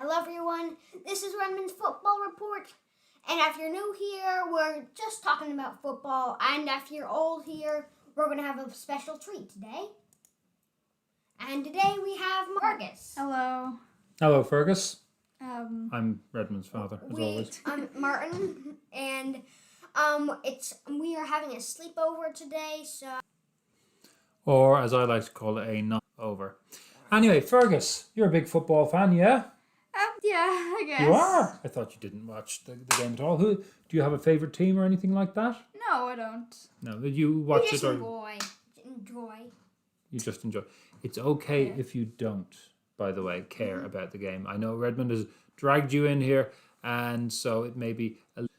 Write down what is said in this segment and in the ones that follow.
Hello everyone, this is Redmond's Football Report, and if you're new here, we're just talking about football, and if you're old here, we're going to have a special treat today. And today we have Fergus. Hello. Hello, Fergus. I'm Redmond's father, as always. I'm Martin, and we are having a sleepover today, so... Or, as I like to call it, a not-over. Anyway, Fergus, you're a big football fan, yeah? Yeah, I guess. You are? I thought you didn't watch the game at all. Do you have a favourite team or anything like that? No, I don't. No, did you watch just it or enjoy. you just enjoy? It's okay if you don't, by the way, care about the game. I know Redmond has dragged you in here, and so it may be a little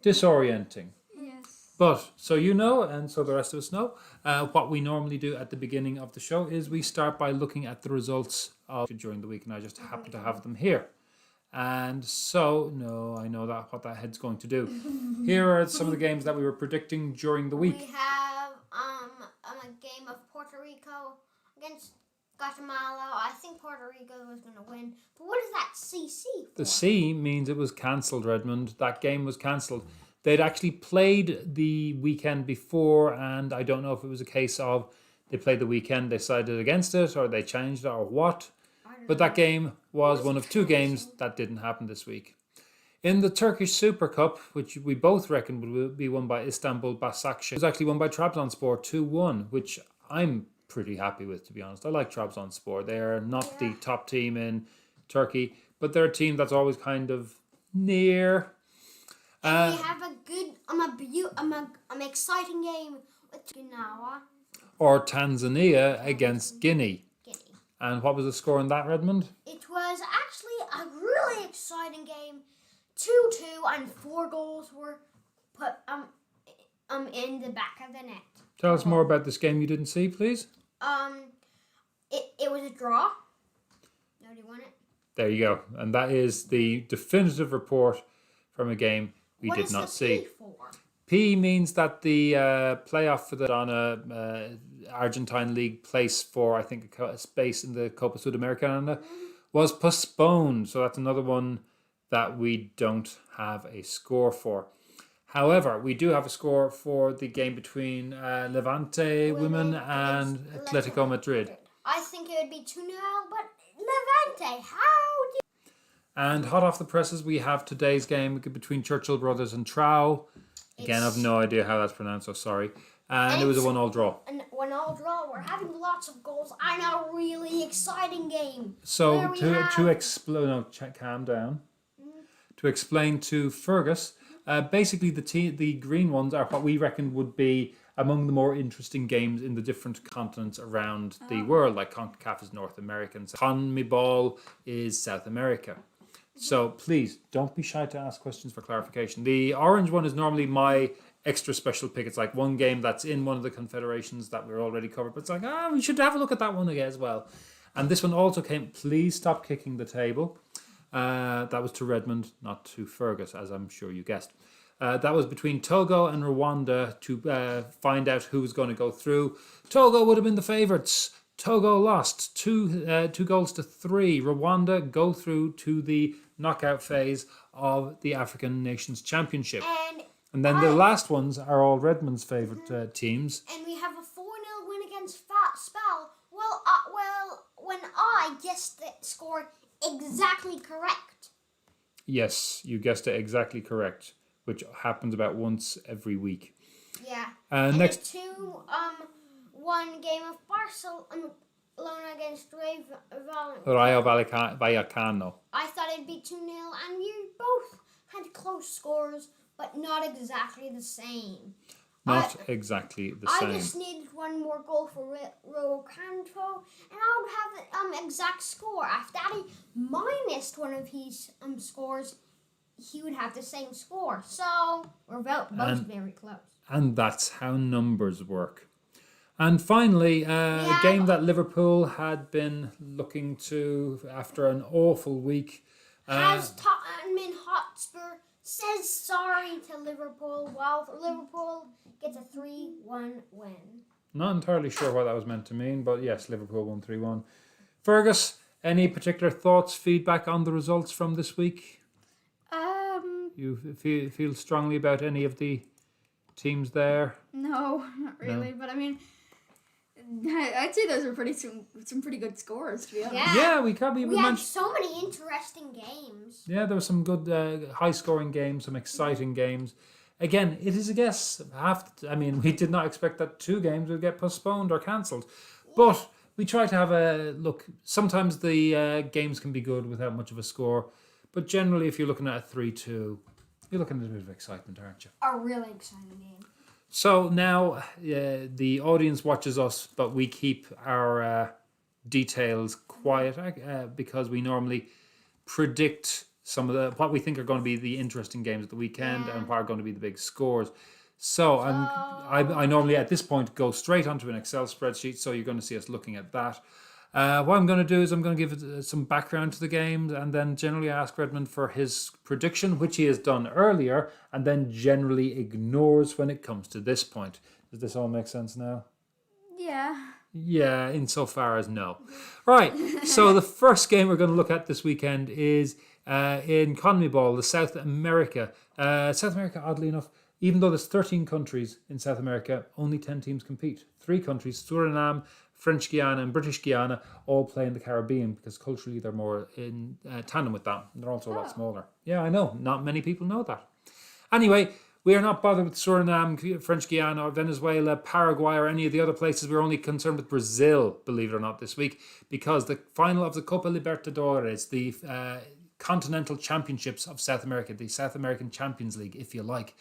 disorienting. Yes. But, so you know, and so the rest of us know, what we normally do at the beginning of the show is we start by looking at the results of during the week, and I just happen to have them here. And so, no, I know that what that head's going to do. Here are some of the games that we were predicting during the week. We have a game of Puerto Rico against Guatemala. I think Puerto Rico was going to win. But what is that CC for? The C means it was cancelled, Redmond. That game was cancelled. They'd actually played the weekend before, and I don't know if it was a case of they played the weekend, they decided against it, or they changed it, or what. But that game was one of two games that didn't happen this week. In the Turkish Super Cup, which we both reckoned would be won by Istanbul Başakşehir, it was actually won by Trabzonspor 2-1, which I'm pretty happy with, to be honest. I like Trabzonspor. They're not the top team in Turkey, but they're a team that's always kind of near. And we have a good, exciting game with Ginawa. Or Tanzania against Guinea. And what was the score in that, Redmond? It was actually a really exciting game. 2-2 and 4 goals were put in the back of the net. Tell us more about this game you didn't see, please. It was a draw. Nobody won it. There you go. And that is the definitive report from a game we did not see. P for? P means that the playoff for the Argentine League place for, I think, a space in the Copa Sudamericana was postponed. So that's another one that we don't have a score for. However, we do have a score for the game between Levante women and Atletico Madrid. I think it would be 2-0, but Levante, how do... And hot off the presses, we have today's game between Churchill Brothers and Trow. Again, I have no idea how that's pronounced, so sorry. And it was a 1-1 draw. A 1-1 draw. We're having lots of goals and a really exciting game. So to explain, no, calm down. To explain to Fergus, basically the green ones are what we reckon would be among the more interesting games in the different continents around the world. Like CONCACAF is North America, and CONMEBOL is South America. So please, don't be shy to ask questions for clarification. The orange one is normally my extra special pick. It's like one game that's in one of the confederations that we're already covered. But it's like, we should have a look at that one again as well. And this one also came, please stop kicking the table. That was to Redmond, not to Fergus, as I'm sure you guessed. That was between Togo and Rwanda to find out who was going to go through. Togo would have been the favourites. Togo lost 2 goals to 3. Rwanda go through to the knockout phase of the African Nations Championship. And then the last ones are all Redmond's favourite teams. And we have a 4-0 win against Spal. Well, when I guessed the score exactly correct. Yes, you guessed it exactly correct, which happens about once every week. Yeah. Next. The 2-1 game of Barcelona against Rayo Vallecano. I thought it'd be 2-0, and we both had close scores, but not exactly the same. Not exactly the same. I just needed one more goal for Rocanto, and I would have the exact score. If Daddy minus one of his scores, he would have the same score. So we're both very close. And that's how numbers work. And finally, a game that Liverpool had been looking to after an awful week. Has Tottenham Hotspur says sorry to Liverpool while Liverpool gets a 3-1 win. Not entirely sure what that was meant to mean, but yes, Liverpool won 3-1. Fergus, Any particular thoughts, feedback on the results from this week? You feel strongly about any of the teams there? No, not really. But I mean, I'd say those are some pretty good scores, to be honest. Yeah. We can't We had so many interesting games. Yeah, there were some good high-scoring games, some exciting games. Again, it is a guess. We did not expect that 2 games would get postponed or cancelled. But we try to have a look. Sometimes the games can be good without much of a score. But generally, if you're looking at a 3-2, you're looking at a bit of excitement, aren't you? A really exciting game. So now the audience watches us, but we keep our details quiet because we normally predict some of what we think are going to be the interesting games of the weekend and what are going to be the big scores. So I normally at this point go straight onto an Excel spreadsheet, so you're going to see us looking at that. What I'm going to do is I'm going to give some background to the games, and then generally ask Redmond for his prediction, which he has done earlier, and then generally ignores when it comes to this point. Does this all make sense now? Yeah. Yeah, insofar as no. Right, so the first game we're going to look at this weekend is in CONMEBOL, the South America. South America, oddly enough, even though there's 13 countries in South America, only 10 teams compete. 3 countries, Suriname, French Guiana and British Guiana, all play in the Caribbean because culturally they're more in tandem with that. They're also a lot smaller. Yeah, I know. Not many people know that. Anyway, we are not bothered with Suriname, French Guiana, or Venezuela, Paraguay, or any of the other places. We're only concerned with Brazil, believe it or not, this week, because the final of the Copa Libertadores, the continental championships of South America, the South American Champions League, if you like,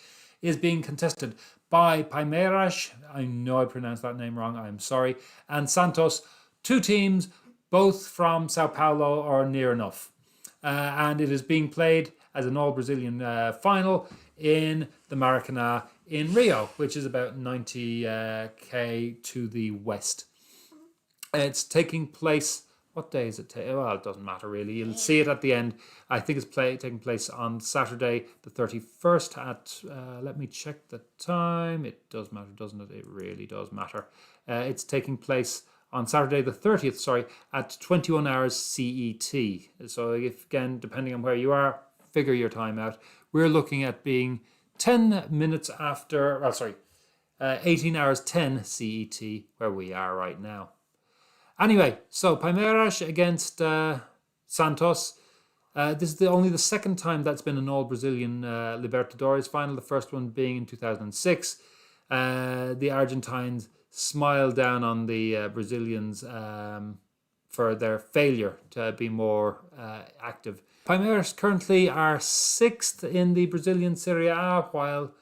is being contested by Palmeiras. I know I pronounced that name wrong, I'm sorry. And Santos, 2 teams, both from Sao Paulo or near enough. And it is being played as an all-Brazilian final in the Maracanã in Rio, which is about 90k to the west. It's taking place... What day is it? Well, it doesn't matter really. You'll see it at the end. I think it's taking place on Saturday, the 31st at... let me check the time. It does matter, doesn't it? It really does matter. It's taking place on Saturday, the 30th, at 21 hours CET. So, if again, depending on where you are, figure your time out. We're looking at being 10 minutes after... 18 hours 10 CET, where we are right now. Anyway, so Palmeiras against Santos. This is only the second time that's been an all-Brazilian Libertadores final, the first one being in 2006. The Argentines smiled down on the Brazilians for their failure to be more active. Palmeiras currently are 6th in the Brazilian Serie A, while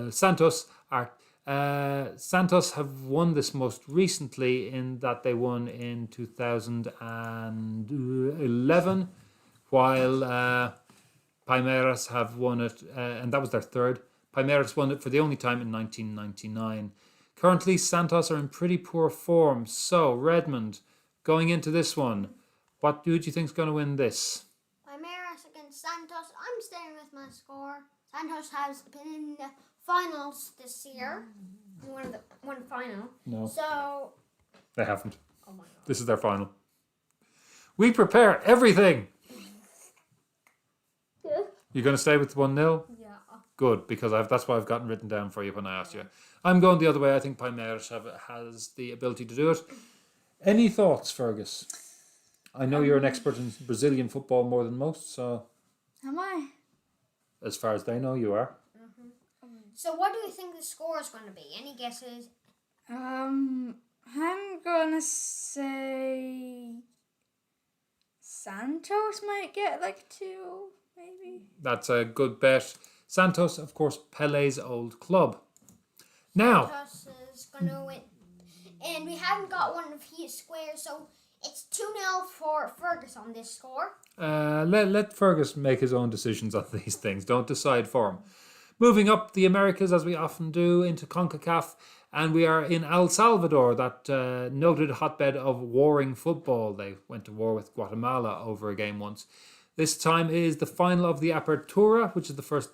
Santos are... Santos have won this most recently in that they won in 2011, while Palmeiras have won it, and that was their 3rd. Palmeiras won it for the only time in 1999. Currently, Santos are in pretty poor form. So, Redmond, going into this one, what do you think is going to win this? Palmeiras against Santos. I'm staying with my score. Santos has been in the finals this year. One final. No. So They haven't. oh my god. This is their final. We prepare everything. You're going to stay with 1-0? Yeah. Good, because that's what I've gotten written down for you when I asked you. I'm going the other way. I think Palmeiras has the ability to do it. Any thoughts, Fergus? I know you're an expert in Brazilian football more than most, so Am I? as far as they know, you are. So what do you think the score is going to be? Any guesses? I'm gonna say Santos might get like 2, maybe. That's a good bet. Santos, of course, Pele's old club. Now, Santos is going to win. And we haven't got one of his squares, so it's 2-0 for Fergus on this score. let Fergus make his own decisions on these things. Don't decide for him. Moving up the Americas, as we often do, into CONCACAF, and we are in El Salvador, that noted hotbed of warring football. They went to war with Guatemala over a game once. This time is the final of the Apertura, which is the first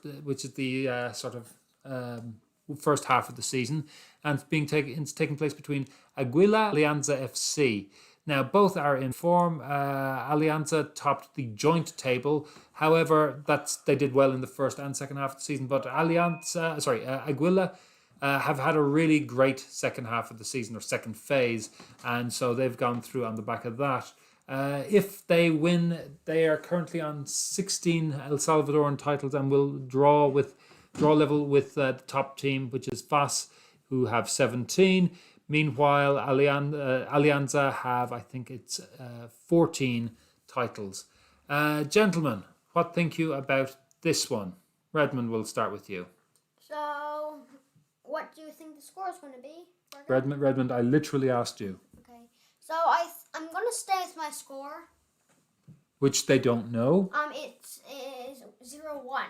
half of the season, and it's taking place between Aguilla and Allianza FC. Now, both are in form. Alianza topped the joint table. However, they did well in the first and second half of the season. But Aguilla have had a really great second half of the season, or second phase. And so they've gone through on the back of that. If they win, they are currently on 16 El Salvadoran titles and will draw level with the top team, which is FAS, who have 17. Meanwhile, Alianza have, I think it's 14 titles. Gentlemen, what think you about this one? Redmond, will start with you. So, what do you think the score is going to be? Redmond, I literally asked you. Okay. So, I'm going to stay with my score. Which they don't know. It is 0-1.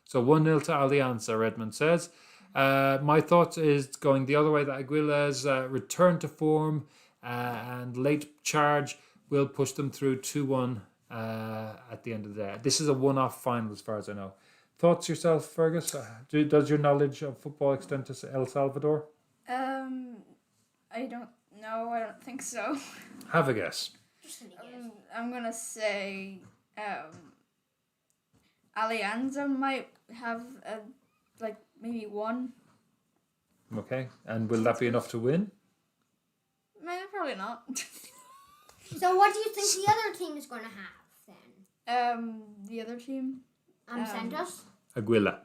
So 1-0 to Alianza, Redmond says. My thought is going the other way, that Aguila's return to form and late charge will push them through 2-1 at the end of the day. This is a one-off final as far as I know. Thoughts yourself, Fergus? Does your knowledge of football extend to El Salvador? I don't know. I don't think so. Have a guess. I'm going to say Alianza might have maybe one. Okay, and will that be enough to win? Probably not. So what do you think the other team is going to have then? The other team? Santos? Aguilla.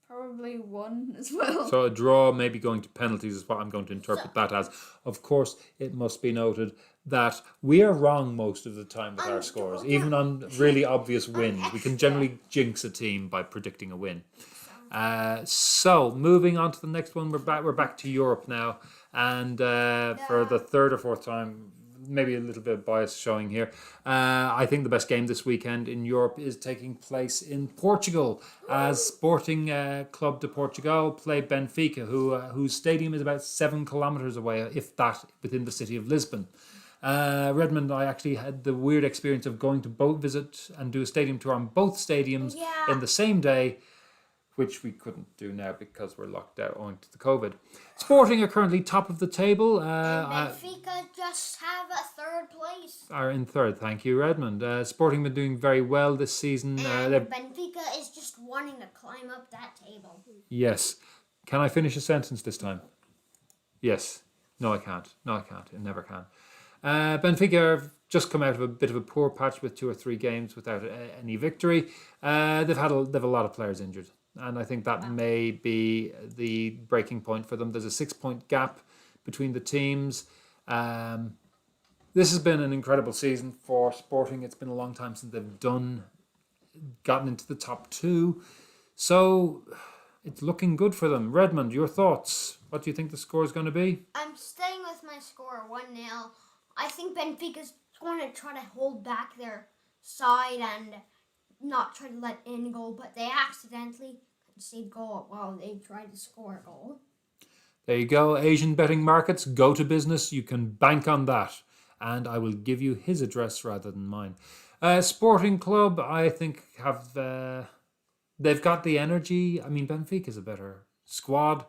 Probably one as well. So a draw, maybe going to penalties, is what I'm going to interpret that as. Of course, it must be noted that we are wrong most of the time with our scores, even on really obvious wins. We can generally jinx a team by predicting a win. So moving on to the next one, we're back to Europe now, and for the third or fourth time, maybe a little bit of bias showing here. I think the best game this weekend in Europe is taking place in Portugal, as Sporting Club de Portugal play Benfica, whose stadium is about 7 kilometres away, if that, within the city of Lisbon. Redmond, I actually had the weird experience of going to both visit and do a stadium tour on both stadiums in the same day, which we couldn't do now because we're locked out owing to the COVID. Sporting are currently top of the table. Benfica just have a third place. Are in third, thank you, Redmond. Sporting been doing very well this season. And Benfica is just wanting to climb up that table. Yes. Can I finish a sentence this time? Yes. No, I can't. It never can. Benfica have just come out of a bit of a poor patch with 2 or 3 games without any victory. They've a lot of players injured. And I think that may be the breaking point for them. There's a 6-point gap between the teams. This has been an incredible season for Sporting. It's been a long time since they've gotten into the top 2. So it's looking good for them. Redmond, your thoughts? What do you think the score is going to be? I'm staying with my score, 1-0. I think Benfica's going to try to hold back their side and not try to let in a goal, but they accidentally concede goal while they try to score a goal. There you go. Asian betting markets, go to business. You can bank on that. And I will give you his address rather than mine. Sporting Club, I think, they've got the energy. I mean, Benfica's a better squad,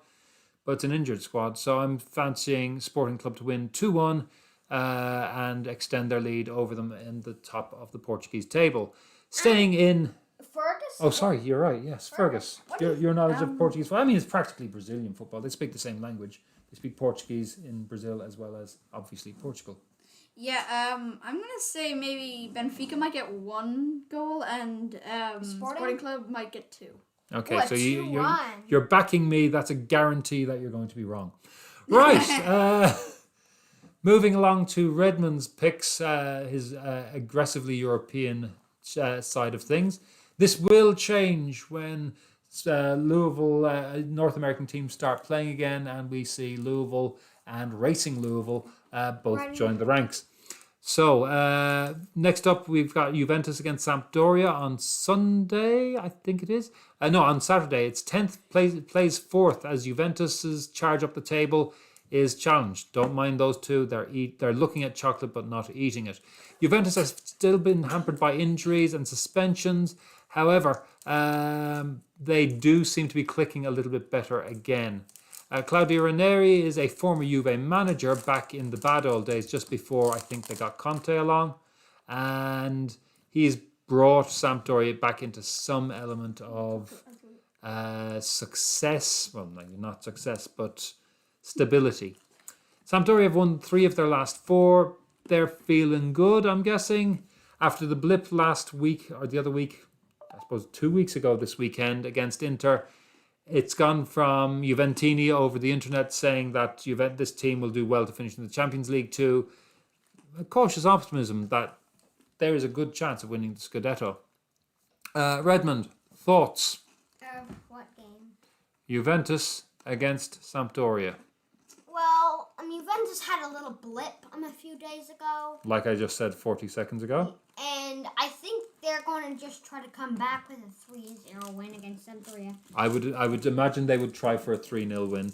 but it's an injured squad. So I'm fancying Sporting Club to win 2-1 and extend their lead over them in the top of the Portuguese table. Staying in... Fergus? Oh, sorry, you're right. Yes, Fergus. Your knowledge of Portuguese... I mean, it's practically Brazilian football. They speak the same language. They speak Portuguese in Brazil as well as, obviously, Portugal. Yeah, I'm going to say maybe Benfica might get 1 goal and Sporting Club might get 2. Okay, so you're backing me. That's a guarantee that you're going to be wrong. Right. Moving along to Redmond's picks, his aggressively European side of things. This will change when Louisville, North American teams start playing again, and we see Louisville and Racing Louisville both join the ranks. So next up, we've got Juventus against Sampdoria on Sunday, I think it is. No, on Saturday. It's 10th, plays 4th as Juventus's charge up the table is challenged. Don't mind those two. They're looking at chocolate but not eating it. Juventus has still been hampered by injuries and suspensions. However, they do seem to be clicking a little bit better again. Claudio Ranieri is a former Juve manager back in the bad old days, just before I think they got Conte along. And he's brought Sampdoria back into some element of success. Well, not success, but stability. Sampdoria have won 3 of their last 4. They're feeling good, I'm guessing. After the blip last week, or the other week, I suppose 2 weeks ago this weekend against Inter, it's gone from Juventini over the internet saying that this team will do well to finish in the Champions League to a cautious optimism that there is a good chance of winning the Scudetto. Redmond, thoughts? What game? Juventus against Sampdoria. Well, Juventus had a little blip a few days ago. Like I just said 40 seconds ago. And I think they're going to just try to come back with a 3-0 win against Sampdoria. I would imagine they would try for a 3-0 win.